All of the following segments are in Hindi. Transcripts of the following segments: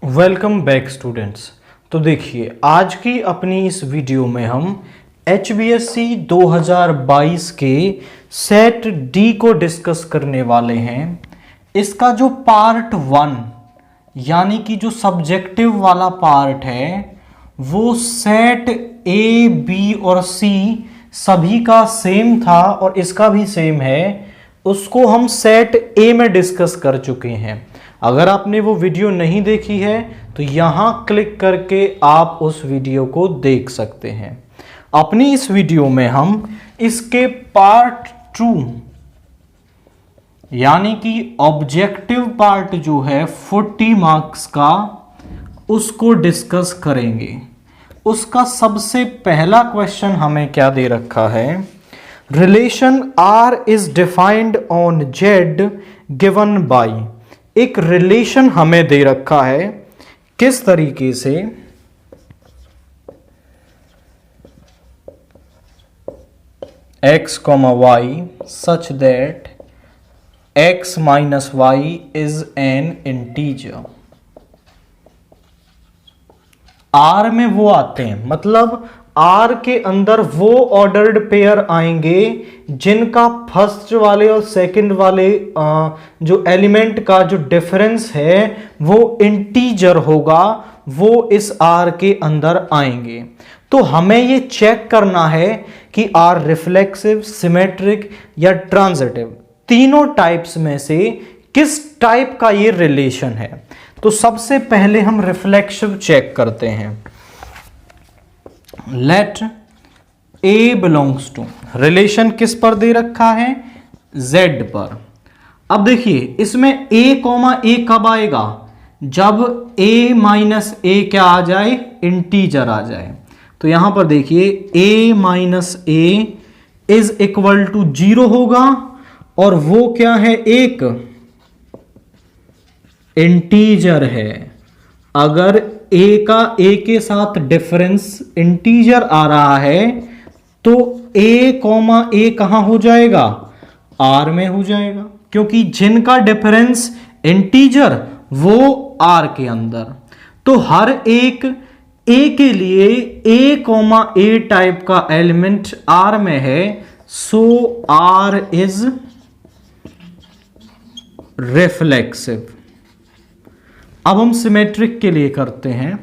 Welcome back students. तो देखिए, आज की अपनी इस वीडियो में हम HBSC 2022 के सेट डी को डिस्कस करने वाले हैं। इसका जो पार्ट 1 यानी कि जो सब्जेक्टिव वाला पार्ट है वो सेट ए, बी और सी सभी का सेम था और इसका भी सेम है। उसको हम सेट ए में डिस्कस कर चुके हैं। अगर आपने वो वीडियो नहीं देखी है तो यहां क्लिक करके आप उस वीडियो को देख सकते हैं। अपनी इस वीडियो में हम इसके पार्ट 2 यानी कि ऑब्जेक्टिव पार्ट जो है 40 मार्क्स का, उसको डिस्कस करेंगे। उसका सबसे पहला क्वेश्चन हमें क्या दे रखा है? Relation R is defined on Z given by. एक रिलेशन हमें दे रखा है, किस तरीके से? x, y such that x minus y is an integer। R में वो आते हैं, मतलब R के अंदर वो ऑर्डर्ड पेयर आएंगे जिनका फर्स्ट वाले और सेकंड वाले जो एलिमेंट का जो डिफरेंस है वो इंटीजर होगा, वो इस R के अंदर आएंगे। तो हमें ये चेक करना है कि R रिफ्लेक्सिव, सिमेट्रिक या ट्रांजिटिव, तीनों टाइप्स में से किस टाइप का ये रिलेशन है। तो सबसे पहले हम रिफ्लेक्सिव चेक करते हैं। Let A belongs to, relation किस पर दे रखा है? Z पर। अब देखिए, इसमें a, कब आएगा? जब a माइनस ए क्या आ जाए? इंटीजर आ जाए। तो यहां पर देखिए a minus A is equal to 0 होगा और वो क्या है? एक इंटीजर है। अगर a का a के साथ डिफरेंस इंटीजर आ रहा है तो a, कहां हो जाएगा? R में हो जाएगा, क्योंकि जिनका डिफरेंस इंटीजर वो R के अंदर। तो हर एक a के लिए a, टाइप का एलिमेंट R में है, सो R इज रिफ्लेक्सिव। अब हम सिमेट्रिक के लिए करते हैं।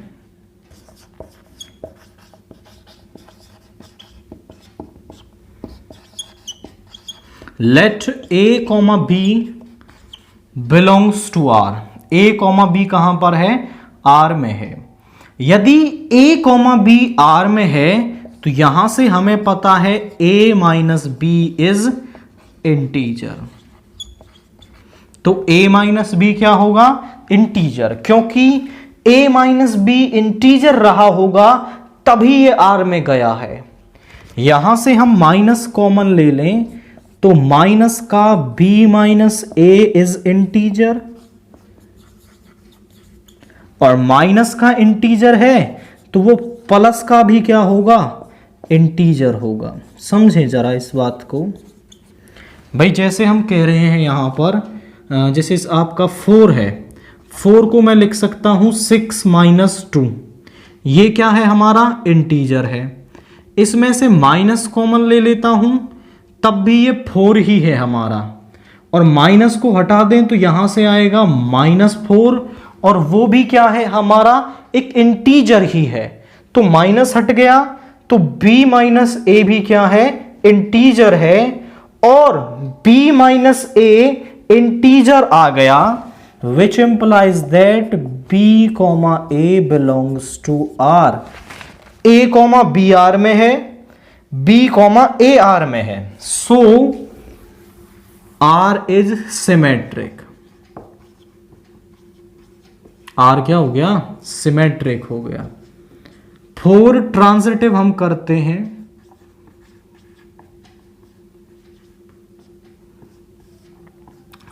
Let a, b belongs to R। a, b कहां पर है? R में है। यदि a, b R में है तो यहां से हमें पता है a minus B is integer. तो a माइनस बी क्या होगा? इंटीजर। क्योंकि a माइनस बी इंटीजर रहा होगा तभी ये R में गया है। यहां से हम माइनस कॉमन ले लें तो माइनस का b minus a is integer, और माइनस का इंटीजर है तो वो प्लस का भी क्या होगा? इंटीजर होगा। समझे जरा इस बात को भाई। जैसे हम कह रहे हैं यहां पर, जैसे आपका 4 है, 4 को मैं लिख सकता हूं 6 माइनस 2। ये क्या है? हमारा इंटीजर है। इसमें से माइनस कॉमन ले लेता हूं तब भी ये 4 ही है हमारा, और माइनस को हटा दें तो यहां से आएगा -4, और वो भी क्या है? हमारा एक इंटीजर ही है। तो माइनस हट गया तो b माइनस ए भी क्या है? इंटीजर है, और b माइनस ए इंटीजर आ गया, which implies that b, a belongs to R। a, b R में है, b, a R में है, so R is symmetric। R क्या हो गया? सिमेट्रिक हो गया। 4 ट्रांजिटिव हम करते हैं।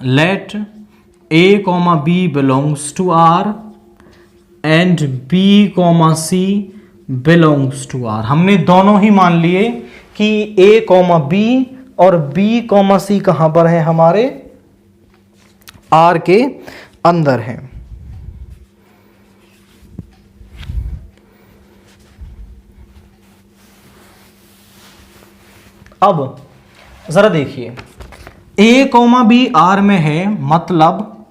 Let a, b belongs to R and b, c belongs to R। हमने दोनों ही मान लिए कि a, b और b, c कहां पर है? हमारे R के अंदर है। अब जरा देखिए, a कॉमा बी आर में है, मतलब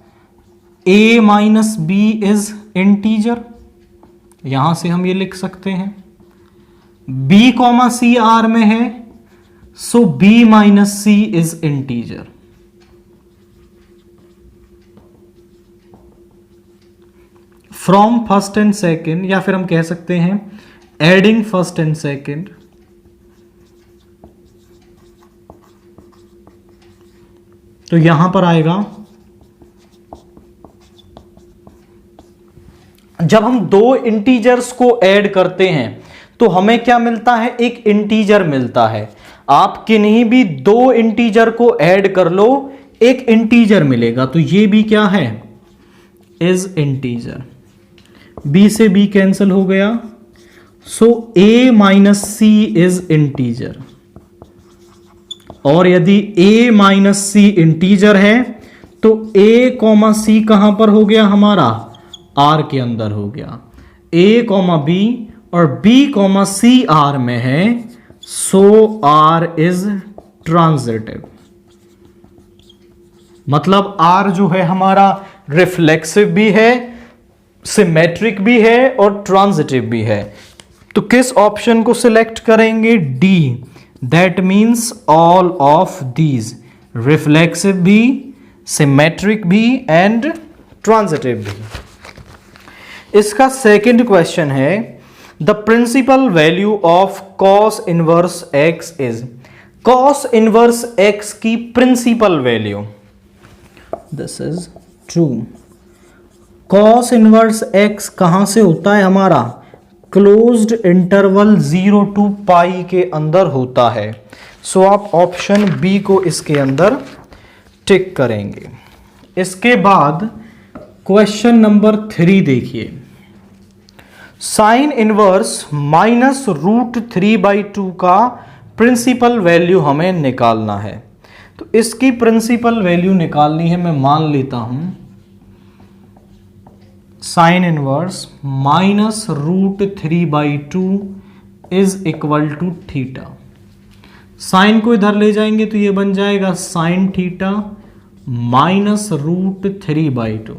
a minus B is integer, यहां से हम ये लिख सकते हैं। b कॉमा सी आर में है, so b minus C is integer. From first and second, या फिर हम कह सकते हैं एडिंग फर्स्ट एंड सेकेंड, तो यहां पर आएगा, जब हम दो इंटीजर्स को ऐड करते हैं तो हमें क्या मिलता है, एक इंटीजर मिलता है। आप किन्हीं भी दो इंटीजर को ऐड कर लो, एक इंटीजर मिलेगा, तो ये भी क्या है, इज इंटीजर। b से b कैंसिल हो गया, so a minus C is integer. और यदि a माइनस सी इंटीजर है तो a कॉमा सी कहां पर हो गया हमारा, r के अंदर हो गया। a कॉमा b और b कॉमा सी r में है, सो r इज ट्रांजिटिव। मतलब r जो है हमारा रिफ्लेक्सिव भी है, सिमेट्रिक भी है और ट्रांजिटिव भी है। तो किस ऑप्शन को सिलेक्ट करेंगे, D. That means all of these, reflexive भी, सिमेट्रिक भी एंड ट्रांजिटिव भी। इसका सेकंड क्वेश्चन है, the principal value of cos inverse x is. Cos inverse x की principal value, this is true. Cos inverse x कहां से होता है हमारा, क्लोज्ड इंटरवल 0 to पाई के अंदर होता है। सो आप ऑप्शन बी को इसके अंदर टिक करेंगे। इसके बाद क्वेश्चन नंबर 3 देखिए, साइन इनवर्स माइनस √3/2 का प्रिंसिपल वैल्यू हमें निकालना है। तो इसकी प्रिंसिपल वैल्यू निकालनी है, मैं मान लेता हूं sine inverse minus √3/2 is equal to theta. Sine को इधर ले जाएंगे तो ये बन जाएगा साइन थीटा माइनस √3/2।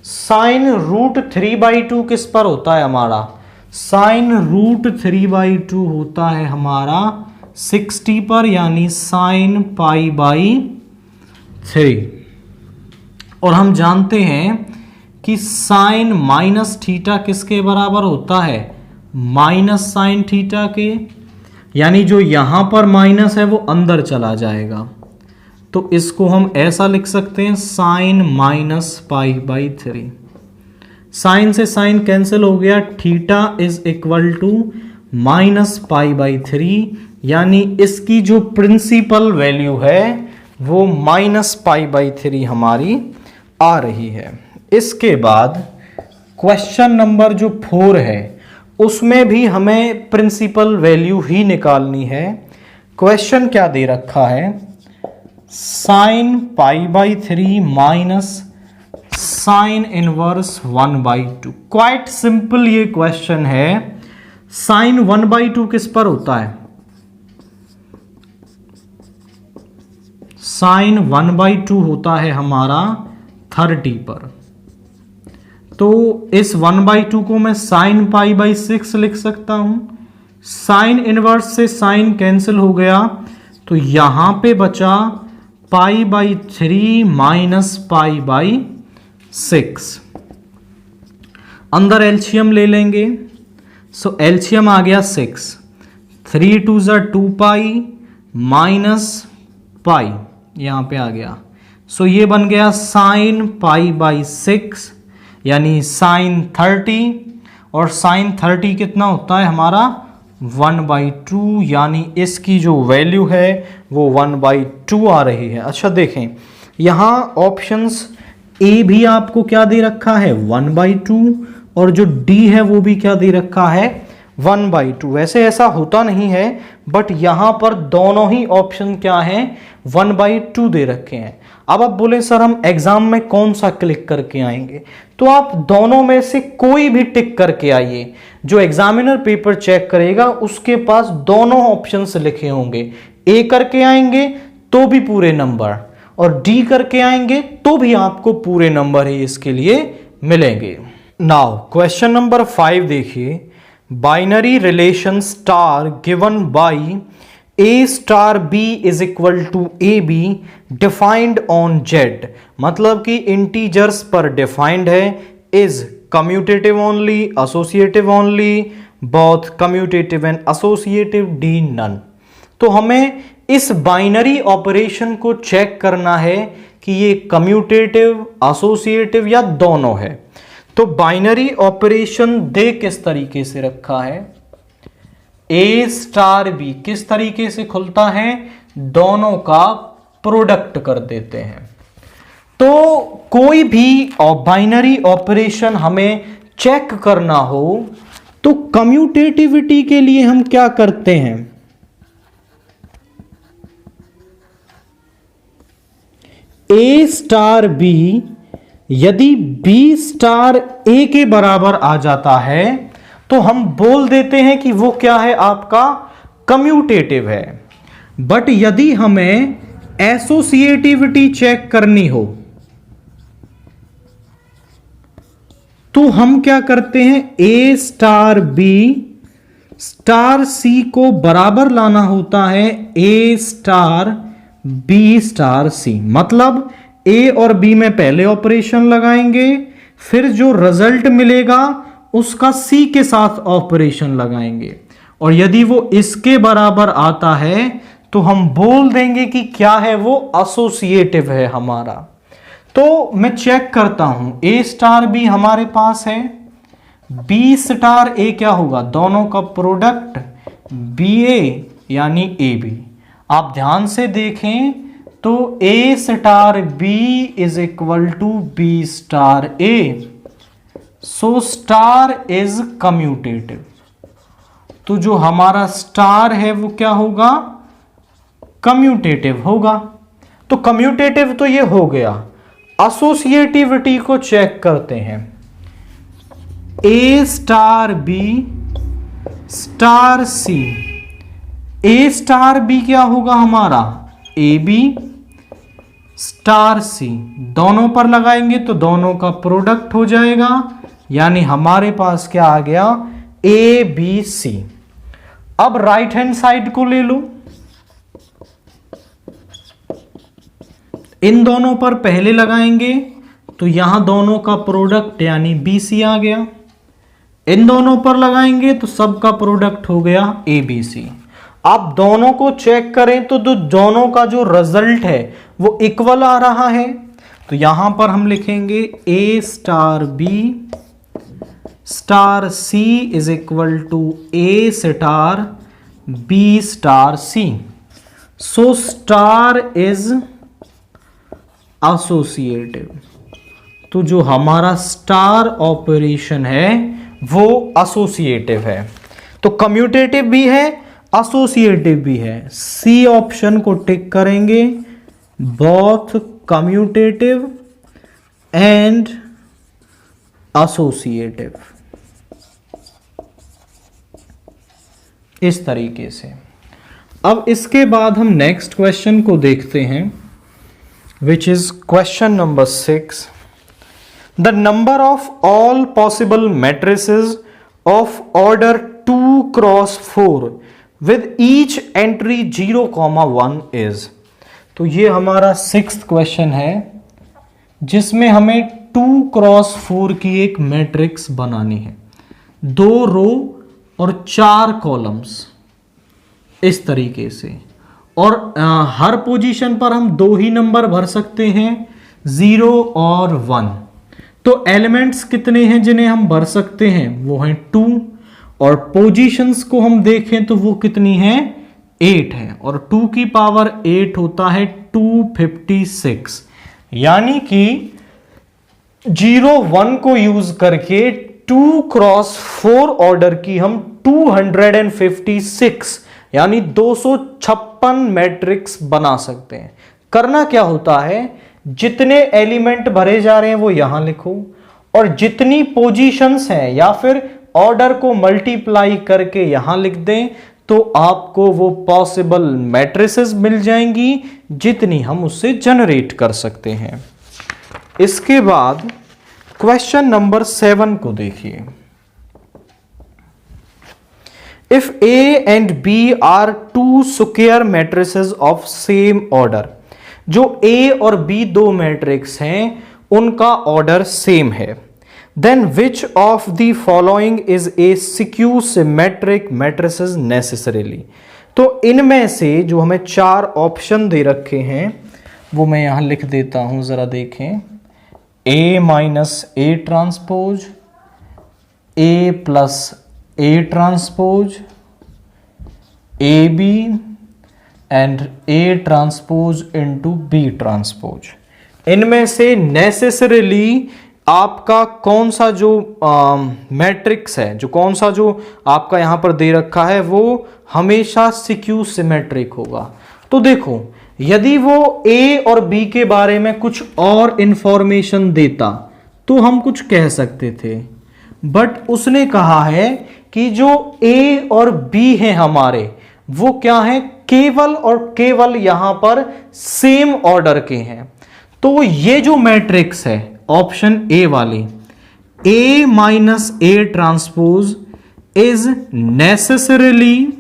साइन √3/2 किस पर होता है हमारा, साइन √3/2 होता है हमारा 60 पर, यानी साइन π/3। और हम जानते हैं कि साइन माइनस थीटा किसके बराबर होता है, माइनस साइन थीटा के, यानी जो यहां पर माइनस है वो अंदर चला जाएगा। तो इसको हम ऐसा लिख सकते हैं, साइन माइनस π/3। साइन से साइन कैंसिल हो गया, theta is equal to minus π/3, यानी इसकी जो प्रिंसिपल वैल्यू है वो माइनस π/3 हमारी आ रही है। इसके बाद क्वेश्चन नंबर जो 4 है उसमें भी हमें प्रिंसिपल वैल्यू ही निकालनी है। क्वेश्चन क्या दे रखा है, sine π/3 minus sine inverse 1/2। Quite simple ये क्वेश्चन है। साइन 1/2 किस पर होता है, साइन 1/2 होता है हमारा 30 पर। तो इस 1/2 को मैं साइन π/6 लिख सकता हूं। साइन इनवर्स से साइन कैंसिल हो गया, तो यहां पे बचा π/3 माइनस π/6। अंदर एलसीएम ले लेंगे, सो एलसीएम आ गया 6, 3 2 2 पाई माइनस पाई, यहां पे आ गया। सो ये बन गया साइन π/6 यानी साइन 30, और साइन 30 कितना होता है हमारा 1/2, यानी इसकी जो वैल्यू है वो 1/2 आ रही है। अच्छा देखें, यहाँ ऑप्शंस ए भी आपको क्या दे रखा है 1/2, और जो डी है वो भी क्या दे रखा है 1/2। वैसे ऐसा होता नहीं है, बट यहाँ पर दोनों ही ऑप्शन क्या हैं 1/2 दे रखे हैं। अब आप बोले सर हम एग्जाम में कौन सा क्लिक करके आएंगे, तो आप दोनों में से कोई भी टिक करके आइए। जो एग्जामिनर पेपर चेक करेगा उसके पास दोनों ऑप्शंस लिखे होंगे, ए करके आएंगे तो भी पूरे नंबर और डी करके आएंगे तो भी आपको पूरे नंबर ही इसके लिए मिलेंगे। नाउ क्वेश्चन नंबर 5 देखिए, binary relation star given by A star B is equal to A B defined on Z, मतलब कि इंटीजर्स पर डिफाइंड है, is commutative only, associative only, both commutative and associative, D none. तो हमें इस बाइनरी ऑपरेशन को चेक करना है कि ये कम्यूटेटिव, एसोसिएटिव या दोनों है। तो बाइनरी ऑपरेशन दे किस तरीके से रखा है, ए स्टार बी किस तरीके से खुलता है, दोनों का प्रोडक्ट कर देते हैं। तो कोई भी बाइनरी ऑपरेशन हमें चेक करना हो तो कम्यूटेटिविटी के लिए हम क्या करते हैं, ए स्टार बी यदि बी स्टार ए के बराबर आ जाता है तो हम बोल देते हैं कि वो क्या है, आपका कम्यूटेटिव है। बट यदि हमें एसोसिएटिविटी चेक करनी हो तो हम क्या करते हैं, ए स्टार बी स्टार सी को बराबर लाना होता है ए स्टार बी स्टार सी। मतलब ए और बी में पहले ऑपरेशन लगाएंगे, फिर जो रिजल्ट मिलेगा उसका सी के साथ ऑपरेशन लगाएंगे, और यदि वो इसके बराबर आता है तो हम बोल देंगे कि क्या है, वो एसोसिएटिव है हमारा। तो मैं चेक करता हूं, ए स्टार बी हमारे पास है, बी स्टार ए क्या होगा, दोनों का प्रोडक्ट बी ए यानी ए बी। आप ध्यान से देखें तो A star B is equal to B star A, so star is commutative. तो जो हमारा स्टार है वो क्या होगा, कम्यूटेटिव होगा। तो कम्यूटेटिव तो ये हो गया। एसोसिएटिविटी को चेक करते हैं, ए स्टार बी स्टार सी, ए स्टार बी क्या होगा हमारा, ए बी स्टार सी, दोनों पर लगाएंगे तो दोनों का प्रोडक्ट हो जाएगा, यानी हमारे पास क्या आ गया, ए बी सी। अब राइट हैंड साइड को ले लो, इन दोनों पर पहले लगाएंगे तो यहां दोनों का प्रोडक्ट यानी बी सी आ गया, इन दोनों पर लगाएंगे तो सबका प्रोडक्ट हो गया ए बी सी। आप दोनों को चेक करें तो दोनों का जो रिजल्ट है वो इक्वल आ रहा है, तो यहां पर हम लिखेंगे A star B star C is equal to A star B star C, so star is associative. तो जो हमारा स्टार ऑपरेशन है वो एसोसिएटिव है। तो कम्यूटेटिव भी है, एसोसिएटिव भी है। सी ऑप्शन को टिक करेंगे, बोथ कम्यूटेटिव एंड एसोसिएटिव, इस तरीके से। अब इसके बाद हम नेक्स्ट क्वेश्चन को देखते हैं, which is question number 6. The number of all possible matrices of order 2 cross 4 with each entry 0,1 is. तो ये हमारा 6th क्वेश्चन है जिसमें हमें 2 क्रॉस 4 की एक मैट्रिक्स बनानी है, 2 रो और 4 कॉलम्स, इस तरीके से। और हर पोजीशन पर हम 2 ही नंबर भर सकते हैं, 0 और 1। तो एलिमेंट्स कितने हैं जिन्हें हम भर सकते हैं, वो हैं 2, और पोजीशंस को हम देखें तो वो कितनी हैं, 8 है, और 2 की पावर 8 होता है 256। यानी कि 0 1 को यूज करके 2 क्रॉस 4 ऑर्डर की हम 256 यानी 256 मैट्रिक्स बना सकते हैं। करना क्या होता है, जितने एलिमेंट भरे जा रहे हैं वो यहां लिखो, और जितनी पोजीशंस हैं या फिर ऑर्डर को मल्टीप्लाई करके यहां लिख दें तो आपको वो पॉसिबल मैट्रिसेस मिल जाएंगी जितनी हम उससे जनरेट कर सकते हैं। इसके बाद क्वेश्चन नंबर 7 को देखिए। If A and B are two square matrices of same order, जो A और B दो मैट्रिक्स हैं उनका ऑर्डर सेम है, then which of the following is a skew symmetric matrices necessarily? तो इनमें से जो हमें 4 ऑप्शन दे रखे हैं वो मैं यहां लिख देता हूं, जरा देखें। A minus A transpose, A plus A transpose, AB and A transpose into B transpose. इनमें से नेसेसरीली आपका कौन सा जो मैट्रिक्स है, जो कौन सा जो आपका यहां पर दे रखा है वो हमेशा स्क्यू सिमेट्रिक होगा। तो देखो, यदि वो A और B के बारे में कुछ और इंफॉर्मेशन देता तो हम कुछ कह सकते थे, बट उसने कहा है कि जो A और B हैं हमारे वो क्या है, केवल और केवल यहां पर सेम ऑर्डर के हैं। तो ये जो मैट्रिक्स है ऑप्शन ए वाली, A minus A transpose is necessarily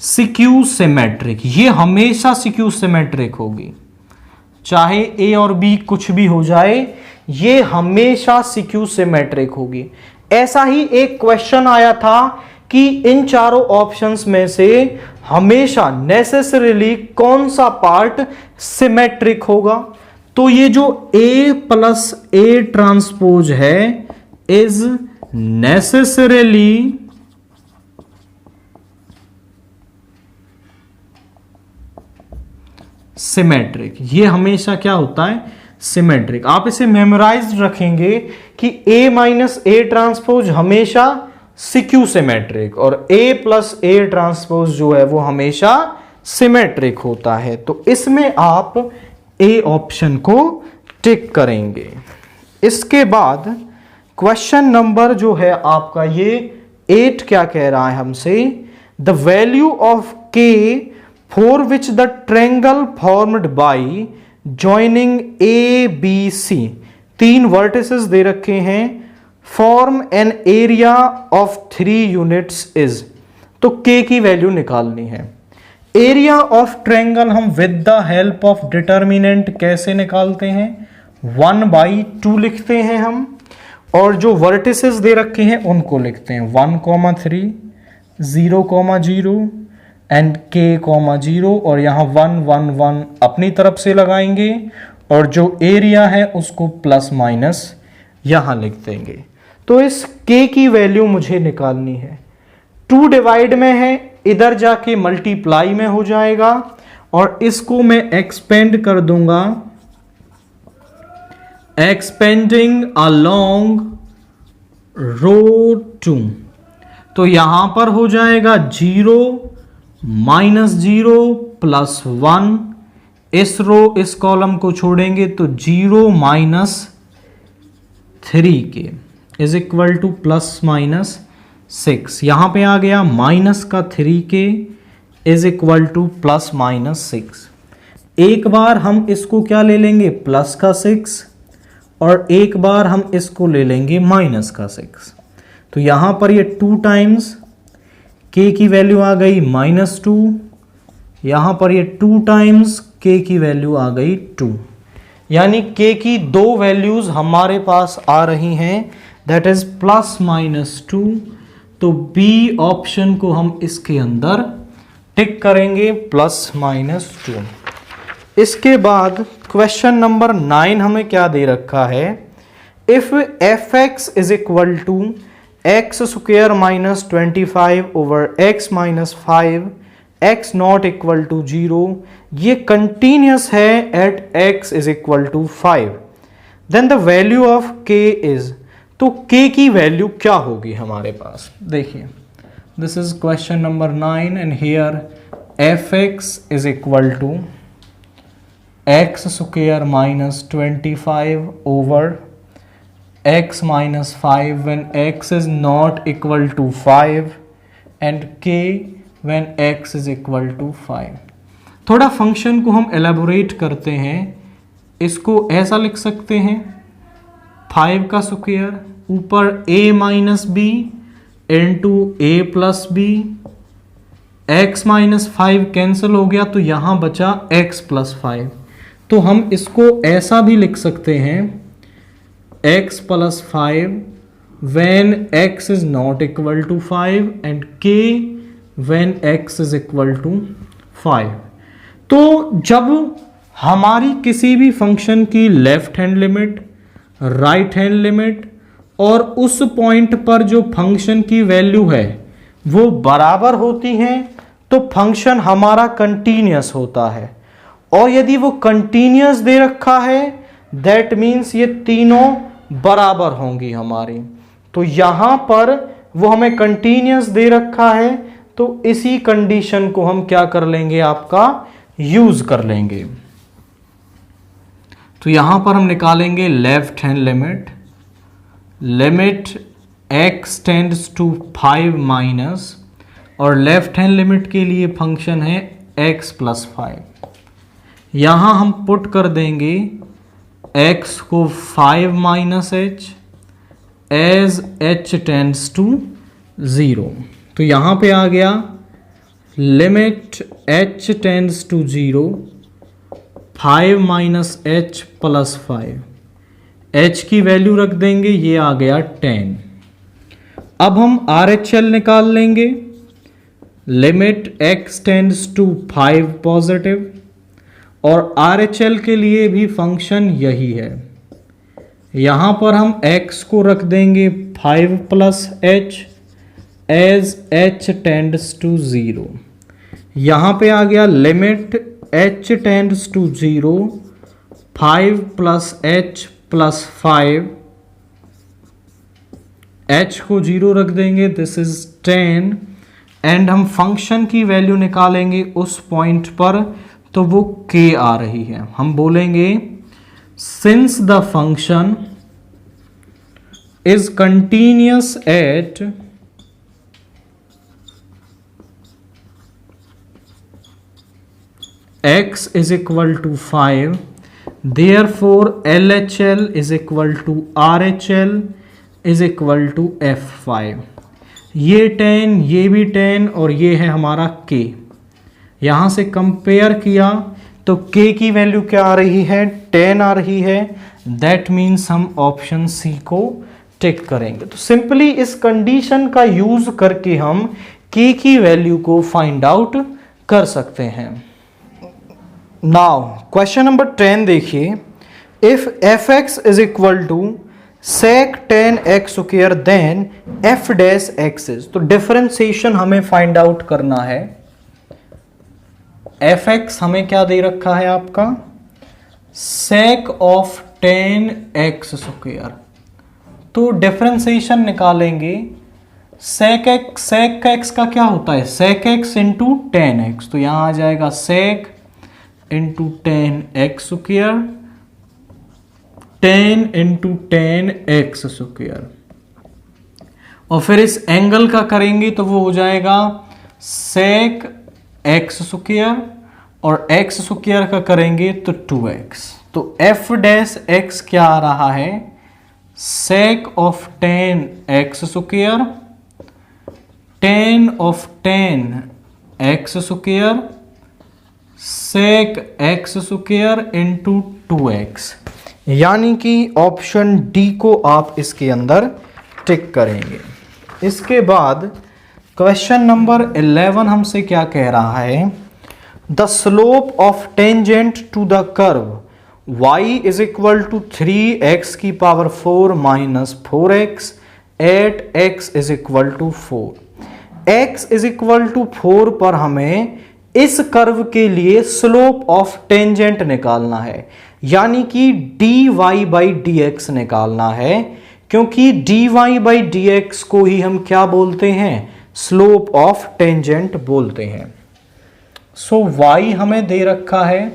skew symmetric. ये हमेशा स्क्यू सिमेट्रिक होगी, चाहे A और B कुछ भी हो जाए, ये हमेशा स्क्यू सिमेट्रिक होगी। ऐसा ही एक क्वेश्चन आया था कि इन चारों ऑप्शंस में से हमेशा नेसेसरीली कौन सा पार्ट सिमेट्रिक होगा। तो ये जो A प्लस A ट्रांसपोज है इज नेसेसरीली सिमेट्रिक। ये हमेशा क्या होता है, सिमेट्रिक। आप इसे मेमोराइज रखेंगे कि A माइनस A ट्रांसपोज हमेशा स्क्यू सिमेट्रिक और A प्लस A ट्रांसपोज जो है वो हमेशा सिमेट्रिक होता है। तो इसमें आप A ऑप्शन को टिक करेंगे। इसके बाद क्वेश्चन नंबर जो है आपका ये 8 क्या कह रहा है हमसे, the value of K for which the triangle formed by joining A B C, 3 vertices दे रखे हैं, form an area of 3 units is. तो K की वैल्यू निकालनी है। एरिया ऑफ ट्रायंगल हम with the help of determinant कैसे निकालते हैं, 1/2 लिखते हैं हम, और जो वर्टिसेस दे रखे हैं उनको लिखते हैं 1,3, 0,0 एंड K,0, और यहां 1 1 1 अपनी तरफ से लगाएंगे और जो एरिया है उसको प्लस माइनस यहां लिख देंगे। तो इस K की वैल्यू मुझे निकालनी है। 2 डिवाइड में है, इधर जाके मल्टीप्लाई में हो जाएगा और इसको मैं एक्सपेंड कर दूंगा, एक्सपेंडिंग अलोंग रो 2। तो यहां पर हो जाएगा 0 -0 +1, इस रो इस कॉलम को छोड़ेंगे तो 0 -3K इज इक्वल टू +-6। यहां पे आ गया माइनस का 3K इज इक्वल टू +-6। एक बार हम इसको क्या ले लेंगे, प्लस का 6, और एक बार हम इसको ले लेंगे माइनस का 6। तो यहां पर ये 2 टाइम्स K की वैल्यू आ गई -2, यहां पर ये 2 टाइम्स K की वैल्यू आ गई 2, यानी K की 2 वैल्यूज हमारे पास आ रही हैं, दैट इज +-2। तो B ऑप्शन को हम इसके अंदर टिक करेंगे, +-2। इसके बाद क्वेश्चन नंबर 9 हमें क्या दे रखा है, if fx is equal to x² -25 over x -5 x not equal to 0, ये कंटिन्यूस है at x is equal to 5, then the value of k is. तो k की वैल्यू क्या होगी हमारे पास, देखिए this is question number 9 and here fx is equal to x² -25 over x minus 5 when x is not equal to 5 and k when x is equal to 5। थोड़ा फंक्शन को हम एलेबोरेट करते हैं, इसको ऐसा लिख सकते हैं 5 का स्क्वायर ऊपर a minus B into A plus B, x minus 5 cancel हो गया तो यहां बचा x प्लस 5। तो हम इसको ऐसा भी लिख सकते हैं x plus 5 when x is not equal to 5 and k when x is equal to 5। तो जब हमारी किसी भी फंक्शन की left hand limit, right hand limit और उस पॉइंट पर जो फंक्शन की वैल्यू है वो बराबर होती हैं तो फंक्शन हमारा कंटीन्यूअस होता है। और यदि वो कंटीन्यूअस दे रखा है दैट मीन्स ये तीनों बराबर होंगी हमारी। तो यहां पर वो हमें कंटीन्यूअस दे रखा है तो इसी कंडीशन को हम क्या कर लेंगे, आपका यूज कर लेंगे। तो यहां पर हम निकालेंगे left hand limit, limit x tends to 5 minus, और लेफ्ट हैंड लिमिट के लिए फंक्शन है x प्लस 5। यहां हम पुट कर देंगे x को 5 minus H as h tends to 0। तो यहां पे आ गया limit h tends to 0 5 minus H plus 5, h की वैल्यू रख देंगे, ये आ गया 10। अब हम RHL निकाल लेंगे, limit x tends to 5 positive, और RHL के लिए भी फंक्शन यही है। यहां पर हम x को रख देंगे 5 plus H as h tends to 0। यहां पे आ गया limit h tends to 0 5 plus h plus 5, h को 0 रख देंगे, दिस इज 10। एंड हम फंक्शन की वैल्यू निकालेंगे उस पॉइंट पर तो वो k आ रही है। हम बोलेंगे since the function is continuous at x is equal to 5, therefore LHL is equal to RHL is equal to F5। ये 10, ये भी 10 और ये है हमारा k। यहां से कंपेयर किया तो k की वैल्यू क्या आ रही है, 10 आ रही है। दैट मीन्स हम ऑप्शन सी को टिक करेंगे। तो सिंपली इस कंडीशन का यूज करके हम k की वैल्यू को फाइंड आउट कर सकते हैं। नाउ क्वेश्चन नंबर 10 देखिए, if fx is equal to sec 10x square then f dash x is. तो डिफरेंशिएशन हमें फाइंड आउट करना है। fx हमें क्या दे रखा है आपका, sec ऑफ 10x स्क्वायर। तो डिफरेंशिएशन निकालेंगे, sec x का क्या होता है, sec x इंटू 10x। तो यहां आ जाएगा sec into 10x square 10 into 10x square, और फिर इस एंगल का करेंगे तो वो हो जाएगा sec x स्क्वायर, और x स्क्वायर का करेंगे तो 2x। तो f डैश x क्या आ रहा है, sec of 10x square 10 of 10x square sec x square into 2x, यानी कि ऑप्शन डी को आप इसके अंदर टिक करेंगे। इसके बाद क्वेश्चन नंबर 11 हमसे क्या कह रहा है, the slope of tangent to the curve y is equal to 3x की power 4 minus 4x at x is equal to 4। x is equal to 4 पर हमें इस कर्व के लिए स्लोप ऑफ टेंजेंट निकालना है, यानी कि dy बाई dx निकालना है, क्योंकि dy बाई dx को ही हम क्या बोलते हैं, स्लोप ऑफ टेंजेंट बोलते हैं। सो y हमें दे रखा है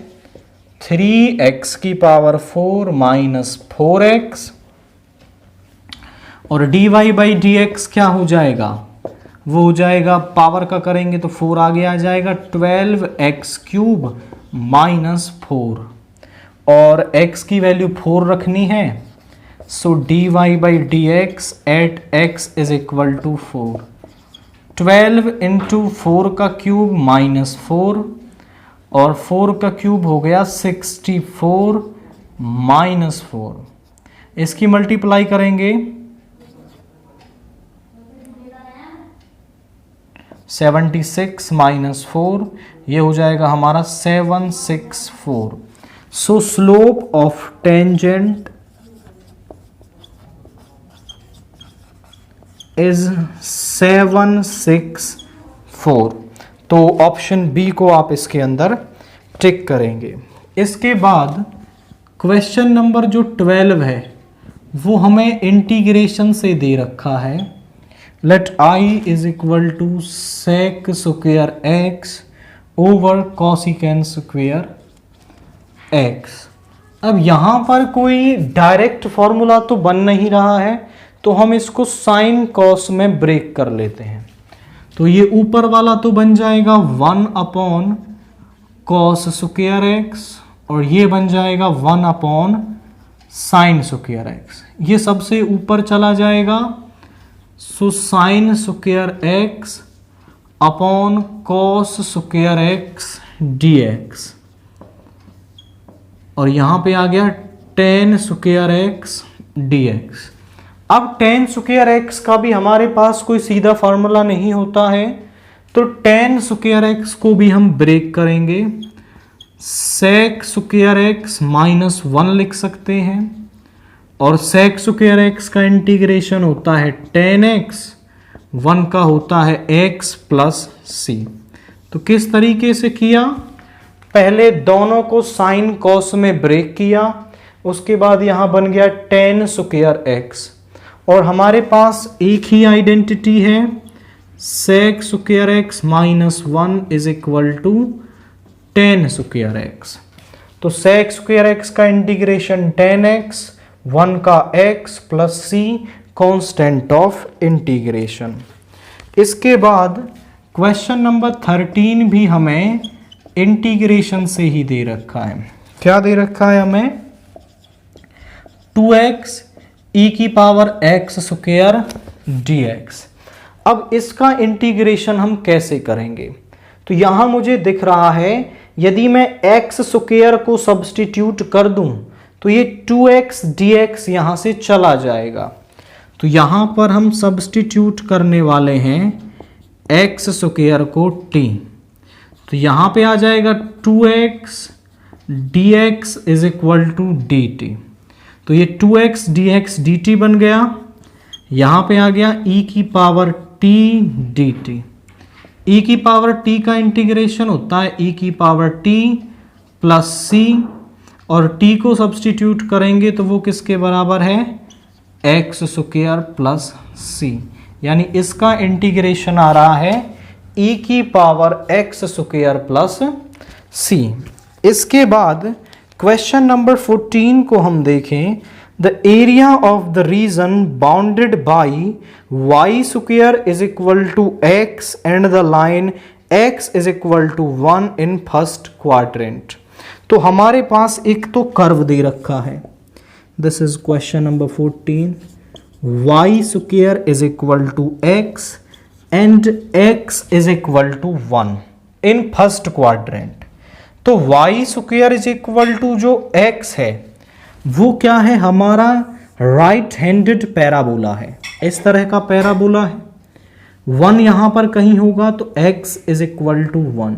3x की पावर 4 माइनस 4x और dy बाई डी एक्स क्या हो जाएगा, वो हो जाएगा पावर का करेंगे तो 4 आगे आ जाएगा, 12x³ माइनस 4, और x की वैल्यू 4 रखनी है। So dy by d x at x is equal to 4, 12 into 4 का क्यूब माइनस 4, और 4 का क्यूब हो गया 64 माइनस 4। इसकी मल्टीप्लाई करेंगे 76 माइनस 4, ये हो जाएगा हमारा 764। सो स्लोप ऑफ टेंजेंट इज 764। तो ऑप्शन बी को आप इसके अंदर टिक करेंगे। इसके बाद क्वेश्चन नंबर जो 12 है वो हमें इंटीग्रेशन से दे रखा है। Let i is equal to sec square x over cosecant square x। अब यहाँ पर कोई डायरेक्ट फॉर्मूला तो बन नहीं रहा है, तो हम इसको साइन कॉस में ब्रेक कर लेते हैं। तो ये ऊपर वाला तो बन जाएगा 1 अपॉन कॉस स्क्वायर एक्स, और ये बन जाएगा 1 अपॉन साइन स्क्वायर एक्स। ये सबसे ऊपर चला जाएगा, so sine square x upon cos square x dx, और यहां पे आ गया tan स्क्वायर एक्स dx। अब tan स्क्वायर एक्स का भी हमारे पास कोई सीधा फॉर्मूला नहीं होता है, तो tan स्क्वायर एक्स को भी हम ब्रेक करेंगे, sec स्क्वायर एक्स माइनस 1 लिख सकते हैं, और sec स्क्वायर एक्स का इंटीग्रेशन होता है tan x, 1 का होता है x प्लस c। तो किस तरीके से किया, पहले दोनों को साइन कॉस में ब्रेक किया, उसके बाद यहां बन गया tan स्क्वायर एक्स, और हमारे पास एक ही आइडेंटिटी है, sec square x minus 1 is equal to tan square x. तो sec स्क्वायर एक्स का इंटीग्रेशन tan x, 1 का x plus c constant of integration. इसके बाद क्वेश्चन नंबर 13 भी हमें इंटीग्रेशन से ही दे रखा है। क्या दे रखा है हमें, 2x e की पावर x स्क्वायर dx। अब इसका इंटीग्रेशन हम कैसे करेंगे, तो यहां मुझे दिख रहा है यदि मैं x स्क्वायर को सब्स्टिट्यूट कर दूं तो ये 2x dx यहां से चला जाएगा। तो यहां पर हम सब्स्टिट्यूट करने वाले हैं x स्क्वायर को t, तो यहां पे आ जाएगा 2x dx is equal to dt। तो ये 2x dx dt बन गया, यहां पे आ गया e की पावर t dt। e की पावर t का इंटीग्रेशन होता है e की पावर t प्लस c, और t को सब्स्टिट्यूट करेंगे तो वो किसके बराबर है, x स्क्वायर प्लस c, यानी इसका इंटीग्रेशन आ रहा है e की power x square plus c। इसके बाद क्वेश्चन नंबर 14 को हम देखें, the area of the region bounded by y square is equal to x and the line x is equal to 1 in first quadrant. तो हमारे पास एक तो कर्व दे रखा है, this is question number 14, y square is equal to x and x is equal to 1 in first quadrant. तो y square is equal to जो x है वो क्या है, हमारा राइट हैंडेड पैराबोला है, इस तरह का पैराबोला है। 1 यहां पर कहीं होगा तो x इज इक्वल टू 1।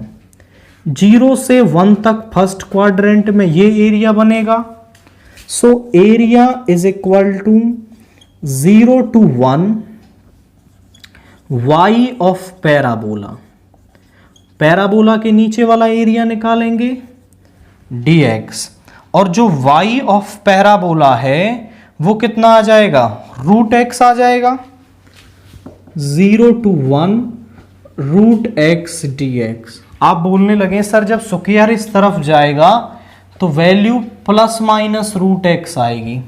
0 से 1 तक फर्स्ट क्वाड्रेंट में ये एरिया बनेगा। So area is equal to 0 to 1 y of parabola. Parabola के नीचे वाला एरिया निकालेंगे dx, और जो y ऑफ पैराबोला है वो कितना आ जाएगा, रूट x आ जाएगा। 0 to 1 रूट x dx। आप बोलने लगे सर जब स्क्वायर इस तरफ जाएगा तो value plus minus root x आएगी,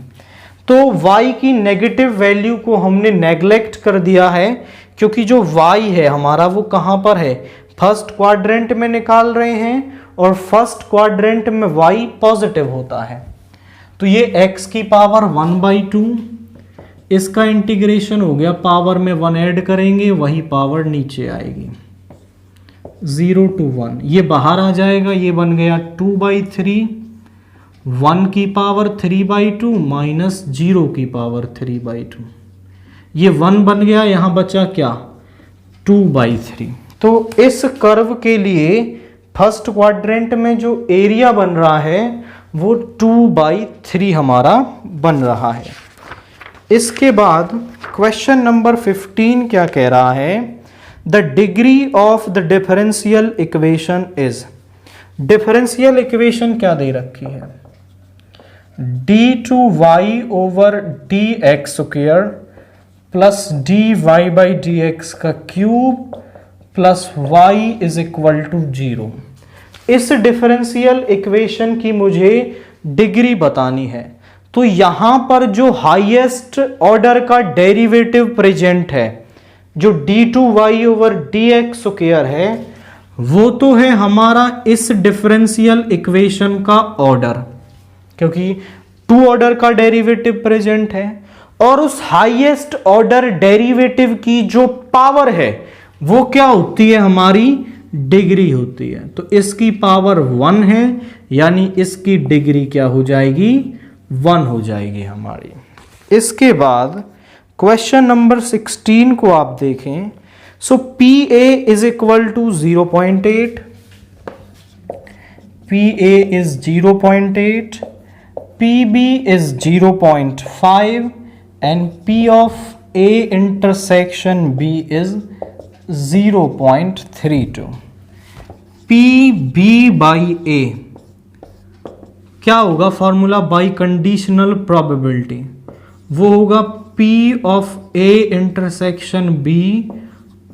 तो y की नेगेटिव वैल्यू को हमने नेग्लेक्ट कर दिया है, क्योंकि जो y है हमारा वो कहां पर है, फर्स्ट क्वाड्रेंट में निकाल रहे हैं और फर्स्ट क्वाड्रेंट में y पॉजिटिव होता है। तो ये x की पावर 1/2, इसका इंटीग्रेशन हो गया, पावर में 1 ऐड करेंगे वही पावर नीचे आएगी 0 to 1, ये बाहर आ जाएगा, ये बन गया 2/3, 1 की पावर 3/2 माइनस 0 की पावर 3/2, ये 1 बन गया, यहां बचा क्या 2/3। तो इस कर्व के लिए फर्स्ट क्वाड्रेंट में जो एरिया बन रहा है वो 2/3 हमारा बन रहा है। इसके बाद क्वेश्चन नंबर 15 क्या कह रहा है, the degree of the differential equation is, differential equation क्या दे रखी है, d2y over dx square plus dy/dx का cube plus y is equal to 0। इस डिफरेंशियल इक्वेशन की मुझे डिग्री बतानी है। तो यहां पर जो हाईएस्ट ऑर्डर का डेरिवेटिव प्रेजेंट है, जो d2y ओवर dx स्क्वायर है, वो तो है हमारा इस डिफरेंशियल इक्वेशन का ऑर्डर, क्योंकि 2 ऑर्डर का डेरिवेटिव प्रेजेंट है, और उस हाईएस्ट ऑर्डर डेरिवेटिव की जो पावर है वो क्या होती है, हमारी डिग्री होती है। तो इसकी पावर 1 है, यानी इसकी डिग्री क्या हो जाएगी, 1 हो जाएगी हमारी। इसके बाद क्वेश्चन नंबर 16 को आप देखें। So PA is equal to 0.8, PA is 0.8, PB is 0.5 and P of A intersection B is 0.32। PB by A क्या होगा, फॉर्मूला बाई कंडीशनल प्रोबेबिलिटी, वो होगा P of A intersection B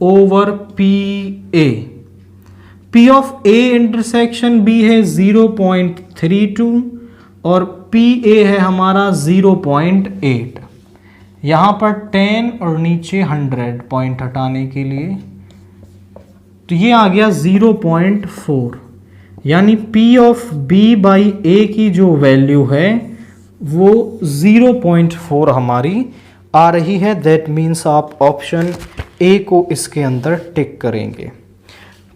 over PA। P of A intersection B है 0.32 और PA है हमारा 0.8। यहाँ पर 10 और नीचे 100 पॉइंट हटाने के लिए, तो ये आ गया 0.4, यानी P of B by A की जो वैल्यू है वो 0.4 हमारी आ रही है। दैट मीन्स आप ऑप्शन A को इसके अंदर टिक करेंगे।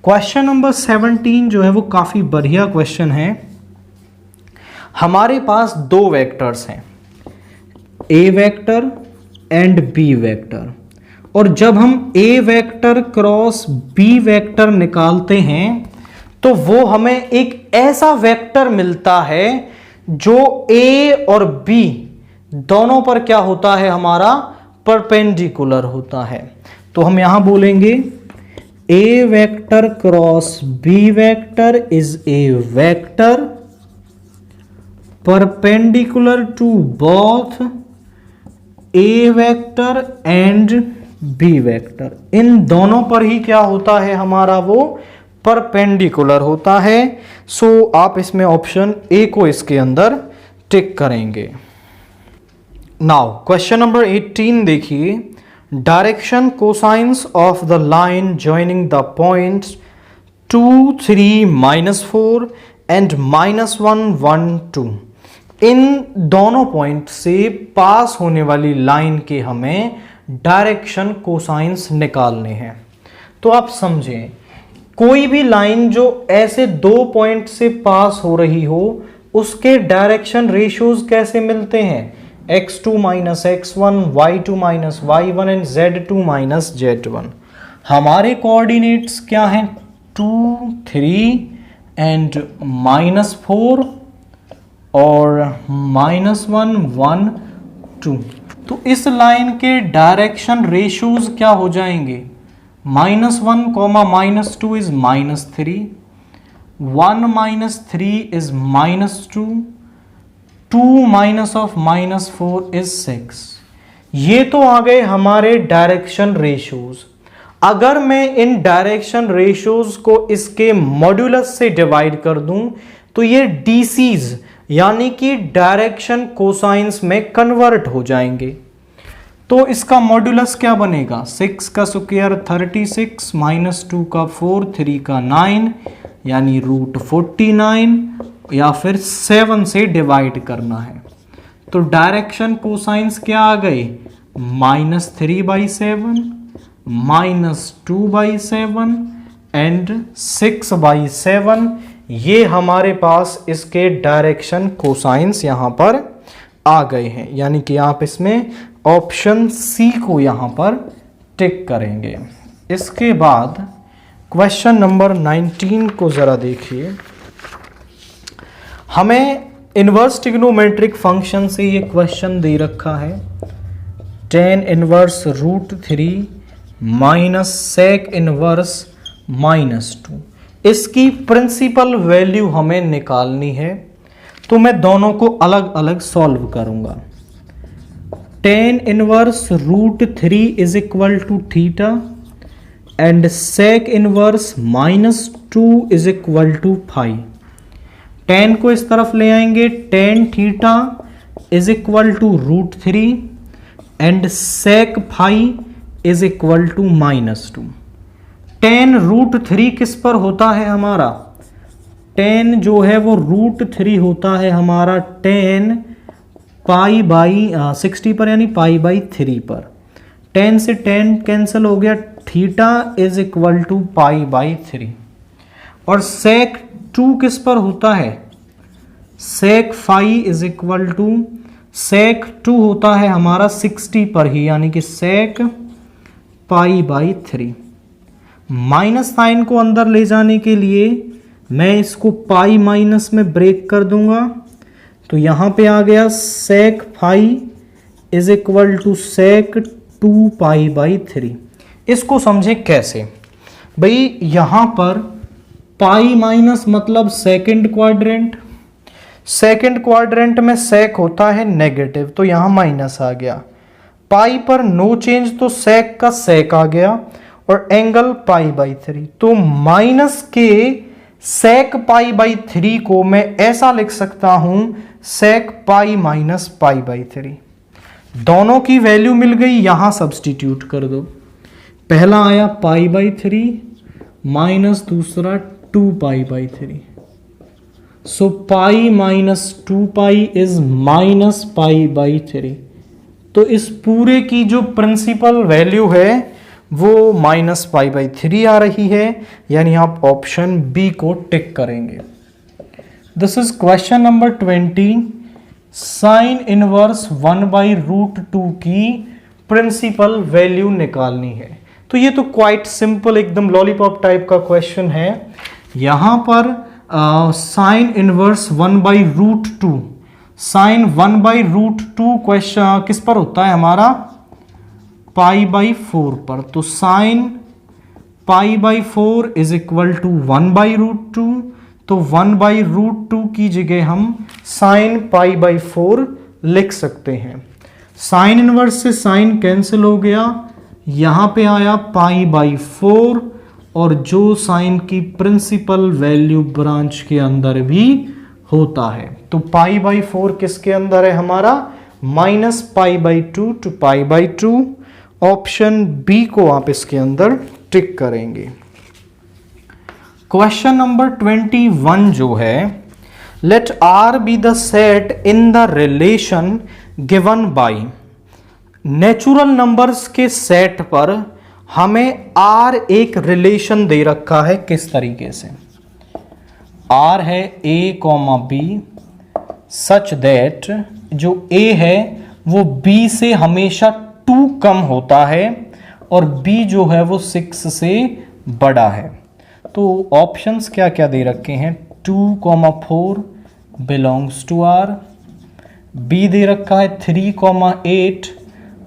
क्वेश्चन नंबर 17 जो है वो काफ़ी बढ़िया क्वेश्चन है। हमारे पास 2 वेक्टर्स हैं, A vector and B vector, और जब हम A vector cross B vector निकालते हैं तो वो हमें एक ऐसा वेक्टर मिलता है जो A और B दोनों पर क्या होता है, हमारा परपेंडिकुलर होता है। तो हम यहां बोलेंगे A vector cross B vector is a vector perpendicular to both A vector and B vector, इन दोनों पर ही क्या होता है हमारा, वो परपेंडिकुलर होता है। सो आप इसमें ऑप्शन A को इसके अंदर टिक करेंगे। नाउ क्वेश्चन नंबर 18 देखिए, direction cosines of the line joining the points 2, 3, -4 and -1, 1, 2, इन दोनों पॉइंट से पास होने वाली लाइन के हमें डायरेक्शन कोसाइंस निकालने हैं। तो आप समझें, कोई भी लाइन जो ऐसे 2 पॉइंट से पास हो रही हो, उसके डायरेक्शन रेशियोज कैसे मिलते हैं, x2 - x1, y2 - y1 and z2 - z1। हमारे कोऑर्डिनेट्स क्या हैं, 2, 3 एंड -4 और -1, 1, 2। तो इस लाइन के डायरेक्शन रेशियोज क्या हो जाएंगे, -1, -2 इज -3, 1 - 3 इज -2, 2 -4 इज 6। ये तो आ गए हमारे डायरेक्शन रेशियोज। अगर मैं इन डायरेक्शन रेशियोज को इसके मॉड्यूलस से डिवाइड कर दूं तो ये डीसीज यानी कि डायरेक्शन कोसाइंस में कन्वर्ट हो जाएंगे। तो इसका मॉड्यूलस क्या बनेगा, 6 का स्क्वायर 36 माइनस 2 का 4 3 का 9 यानी √49 या फिर 7 से डिवाइड करना है। तो डायरेक्शन कोसाइंस क्या आ गए, -3/7 -2/7 एंड 6/7। ये हमारे पास इसके डायरेक्शन कोसाइंस यहां पर आ गए हैं, यानी कि आप इसमें ऑप्शन सी को यहां पर टिक करेंगे। इसके बाद क्वेश्चन नंबर 19 को जरा देखिए। हमें इनवर्स ट्रिग्नोमेट्रिक फंक्शन से ये क्वेश्चन दे रखा है, tan inverse √3 minus sec inverse -2। इसकी प्रिंसिपल वैल्यू हमें निकालनी है, तो मैं दोनों को अलग अलग सॉल्व करूंगा। tan inverse √3 is equal to theta and sec inverse -2 is equal to phi. tan को इस तरफ ले आएंगे, tan theta is equal to √3 and sec phi is equal to -2। tan √3 किस पर होता है हमारा, tan जो है वो √3 होता है हमारा tan π/60 पर यानी π/3 पर। tan से tan कैंसिल हो गया, थीटा इज इक्वल टू π/3। और sec 2 किस पर होता है, sec phi is equal to sec 2 होता है हमारा 60 पर ही, यानी कि sec π/3। माइनस साइन को अंदर ले जाने के लिए मैं इसको पाई माइनस में ब्रेक कर दूंगा, तो यहां पे आ गया sec phi is equal to sec 2π/3। इसको समझे कैसे भाई, यहां पर पाई माइनस मतलब सेकंड क्वाड्रेंट, सेकंड क्वाड्रेंट में sec होता है नेगेटिव, तो यहां माइनस आ गया। पाई पर नो चेंज, तो sec का sec आ गया और एंगल π/3, तो माइनस के sec π/3 को मैं ऐसा लिख सकता हूं sec पाई माइनस π/3। दोनों की वैल्यू मिल गई, यहां सब्सटीट्यूट कर दो। पहला आया π/3 माइनस दूसरा 2π/3, सो पाई माइनस 2π इज -π/3। तो इस पूरे की जो प्रिंसिपल वैल्यू है वो -π/3 आ रही है, यानी आप ऑप्शन बी को टिक करेंगे। This is question number 20। Sine inverse 1/√2 की प्रिंसिपल वैल्यू निकालनी है। तो ये तो क्वाइट सिंपल, एकदम लॉलीपॉप टाइप का क्वेश्चन है। यहां पर साइन इनवर्स 1/√2, साइन 1/√2 क्वेश्चन किस पर होता है हमारा, π/4 पर। तो साइन π/4 इज इक्वल टू 1/√2, तो 1/√2 की जगह हम साइन π/4 लिख सकते हैं। साइन इनवर्स से साइन कैंसिल हो गया, यहां पे आया π/4 और जो साइन की प्रिंसिपल वैल्यू ब्रांच के अंदर भी होता है। तो π/4 किसके अंदर है हमारा, -π/2 टू π/2। ऑप्शन बी को आप इसके अंदर टिक करेंगे। क्वेश्चन नंबर 21 जो है, let R be the set in the relation given by. Natural numbers के सेट पर हमें आर एक रिलेशन दे रखा है, किस तरीके से, आर है a, b सच दैट जो a है वो b से हमेशा 2 कम होता है और b जो है वो 6 से बड़ा है। तो ऑप्शंस क्या क्या दे रखे हैं, 2, 4 बिलोंग्स टू R, B दे रखा है 3, 8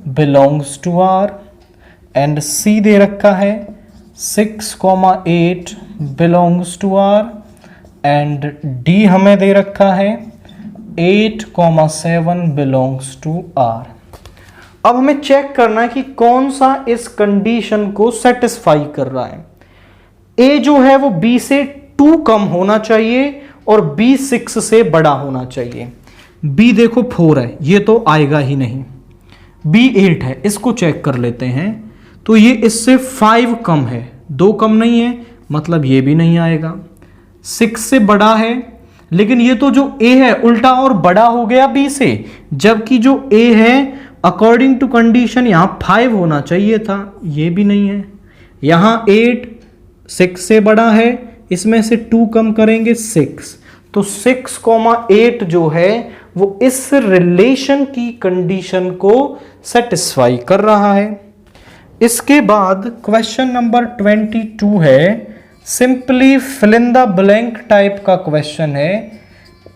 belongs to R and C दे रखा है 6, 8 belongs to R and D हमें दे रखा है 8, 7 बिलोंग्स टू R। अब हमें चेक करना है कि कौन सा इस कंडीशन को सेटिस्फाई कर रहा है। A जो है वो B से 2 कम होना चाहिए और b 6 से बड़ा होना चाहिए। b देखो 4 है, ये तो आएगा ही नहीं। b 8 है, इसको चेक कर लेते हैं। तो ये इससे 5 कम है, 2 कम नहीं है, मतलब ये भी नहीं आएगा। 6 से बड़ा है, लेकिन ये तो जो a है उल्टा और बड़ा हो गया b से, जबकि जो a है अकॉर्डिंग टू कंडीशन यहाँ 5 होना चाहिए था, ये भी नहीं है। यहाँ 8 6 से बड़ा है, इसमें से 2 कम करेंगे 6, तो 6,8 जो है वो इस रिलेशन की कंडीशन को सेटिस्फाई कर रहा है। इसके बाद क्वेश्चन नंबर 22 है, simply fill in the blank type का क्वेश्चन है।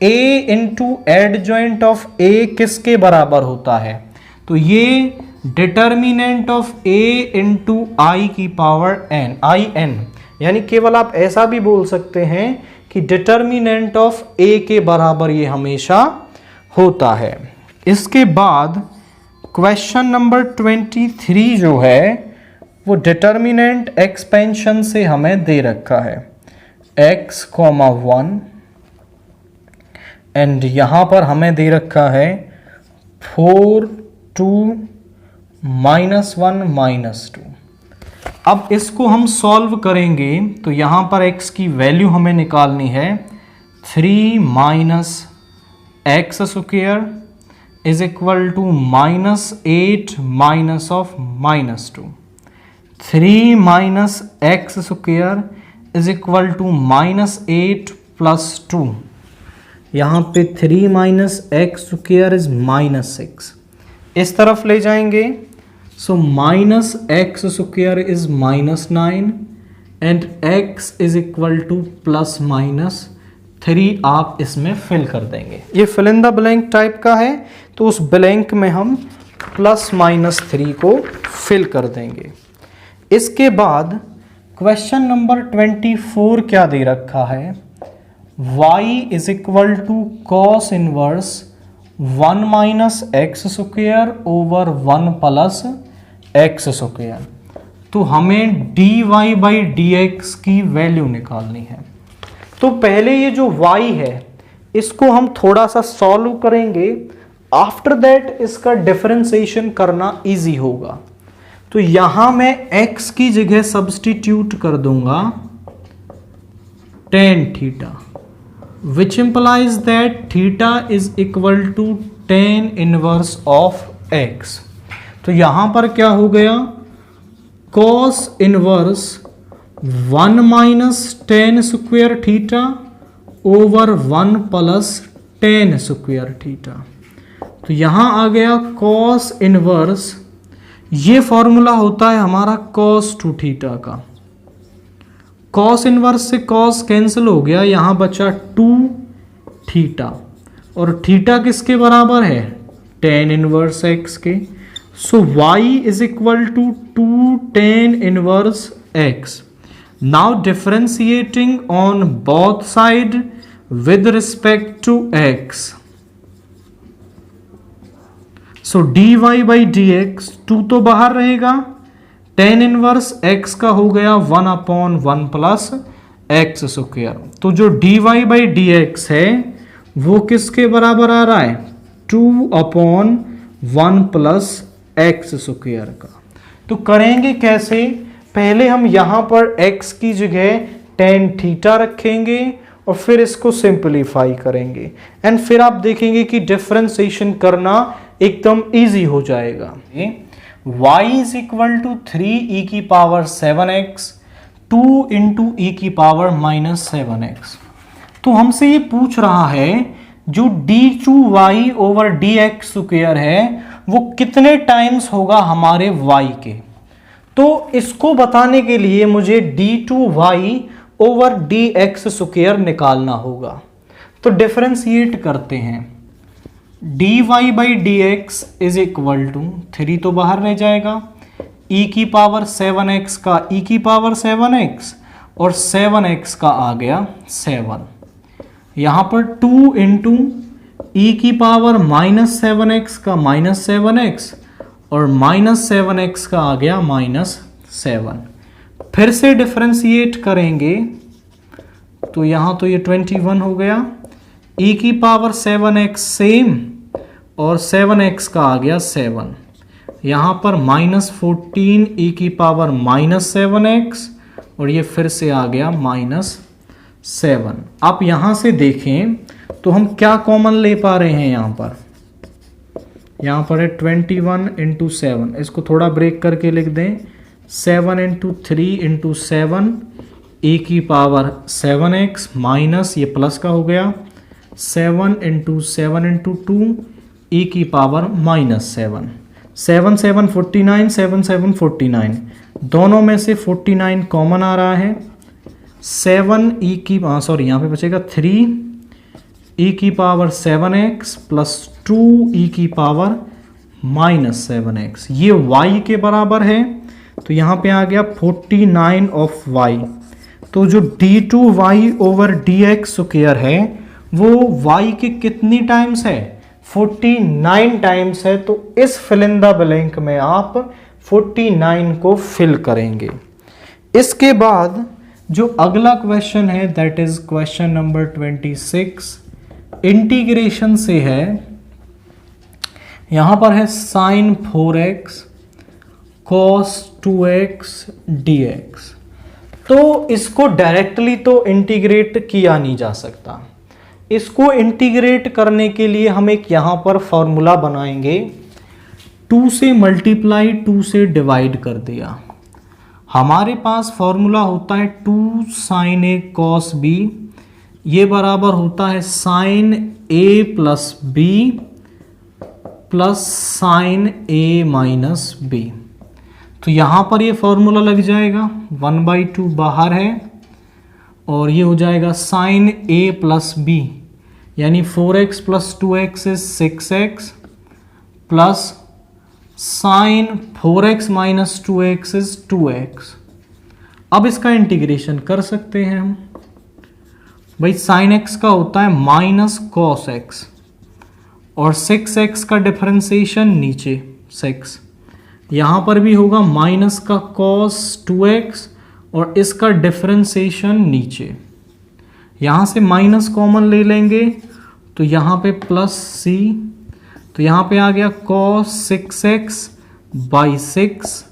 a into adjoint of a किसके बराबर होता है? तो ये determinant of a into I की पावर n, आई n, यानी केवल आप ऐसा भी बोल सकते हैं कि डिटर्मिनेंट ऑफ a के बराबर ये हमेशा होता है। इसके बाद क्वेश्चन नंबर 23 जो है वो डिटर्मिनेंट एक्सपेंशन से हमें दे रखा है x, 1 एंड यहां पर हमें दे रखा है 4, 2, -1, -2। अब इसको हम सॉल्व करेंगे तो यहां पर x की वैल्यू हमें निकालनी है 3 - x square is equal to -8 minus of -2। 3 - x square is equal to -8 + 2। यहाँ पे 3 - x स्क्वायर इज -6, इस तरफ ले जाएंगे। So -x square is -9 and x is equal to ±3 आप इसमें फिल कर देंगे। ये fill in the blank type का है, तो उस ब्लैंक में हम +-3 को फिल कर देंगे। इसके बाद क्वेश्चन नंबर 24 क्या दे रखा है? y is equal to cos inverse 1 - x square over 1 + x square. तो हमें dy/dx की वैल्यू निकालनी है। तो पहले ये जो y है इसको हम थोड़ा सा सॉल्व करेंगे, आफ्टर दैट इसका डिफरेंशिएशन करना इजी होगा। तो यहां मैं x की जगह सब्स्टिट्यूट कर दूंगा tan theta, which implies that theta is equal to tan inverse of x। तो यहां पर क्या हो गया? cos inverse 1 - tan square theta over 1 + tan square theta. तो यहां आ गया cos इनवर्स, ये फॉर्मूला होता है हमारा cos 2 थीटा का। cos इनवर्स से cos कैंसिल हो गया, यहां बचा 2 थीटा, और थीटा किसके बराबर है? tan इनवर्स x के। So y is equal to 2 tan inverse x। Now differentiating on both side with respect to x। So dy/dx 2 तो बाहर रहेगा, tan इनवर्स x का हो गया 1/1 + x स्क्वायर। तो जो dy/dx है वो किसके बराबर आ रहा है? 2/1 + x स्क्वायर का। तो करेंगे कैसे? पहले हम यहां पर x की जगह tan थीटा रखेंगे और फिर इसको सिंपलीफाई करेंगे, एंड फिर आप देखेंगे कि डिफरेंशिएशन करना एकदम इजी हो जाएगा। y is equal to 3e⁻7x 2 × e⁻−7x। तो हमसे ये पूछ रहा है जो d2y/dx स्क्वायर है वो कितने टाइम्स होगा हमारे y के। तो इसको बताने के लिए मुझे d2y/dx स्क्वायर निकालना होगा। तो डिफरेंशिएट करते हैं। dy/dx इज इक्वल टू 3 तो बाहर रह जाएगा, e⁻7x का e⁻7x और 7x का आ गया 7। यहाँ पर 2 × e⁻−7x का -7x और -7x का आ गया -7। फिर से डिफरेंशिएट करेंगे तो यहाँ तो ये 21 हो गया, e की पावर 7x सेम, और 7x का आ गया 7, यहाँ पर -14 e की पावर -7x, और ये फिर से आ गया -7। आप यहाँ से देखें तो हम क्या कॉमन ले पा रहे हैं, यहाँ पर है 21 × 7, इसको थोड़ा ब्रेक करके लिख दें, 7 × 3 × 7 e की पावर 7x माइनस ये प्लस का हो गया, 7 × 7 × 2 e की पावर -7, 7 7 49, 7 7 49, दोनों में से 49 कॉमन आ रहा है, 7 e की सॉरी यहाँ पे बचेगा 3 e की पावर 7x प्लस 2 e की पावर -7x, ये y के बराबर है, तो यहाँ पे आ गया 49 ऑफ y। तो जो d2y ओवर dx स्क्वायर है वो y के कितनी टाइम्स है, 49 टाइम्स है। तो इस फिल इन द ब्लैंक में आप 49 को फिल करेंगे। इसके बाद जो अगला क्वेश्चन है that is question number 26, integration से है। यहां पर है sin 4x cos 2x dx। तो इसको डायरेक्टली तो इंटीग्रेट किया नहीं जा सकता, इसको इंटीग्रेट करने के लिए हम एक यहां पर फॉर्मूला बनाएंगे, 2 से मल्टीप्लाई 2 से डिवाइड कर दिया। हमारे पास फॉर्मूला होता है 2 sin a cos b, ये बराबर होता है sin a plus b plus sin a minus b। तो यहाँ पर ये फॉर्मूला लग जाएगा, 1/2 बाहर है और ये हो जाएगा sin a प्लस b, यानी 4x plus 2x is 6x plus sin 4x minus 2x is 2x। अब इसका इंटीग्रेशन कर सकते हैं हम। भाई sin x का होता है माइनस cos x और 6x का डिफरेंशिएशन नीचे 6, यहाँ पर भी होगा माइनस का cos 2x और इसका डिफरेंशिएशन नीचे। यहाँ से माइनस कॉमन ले लेंगे तो यहाँ पे प्लस c, तो यहाँ पे आ गया cos 6x by 6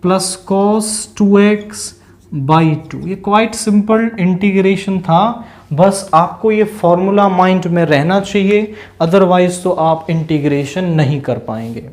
plus cos 2x by 2। ये क्वाइट सिंपल इंटीग्रेशन था, बस आपको ये फॉर्मूला माइंड में रहना चाहिए, अदरवाइज तो आप इंटीग्रेशन नहीं कर पाएंगे।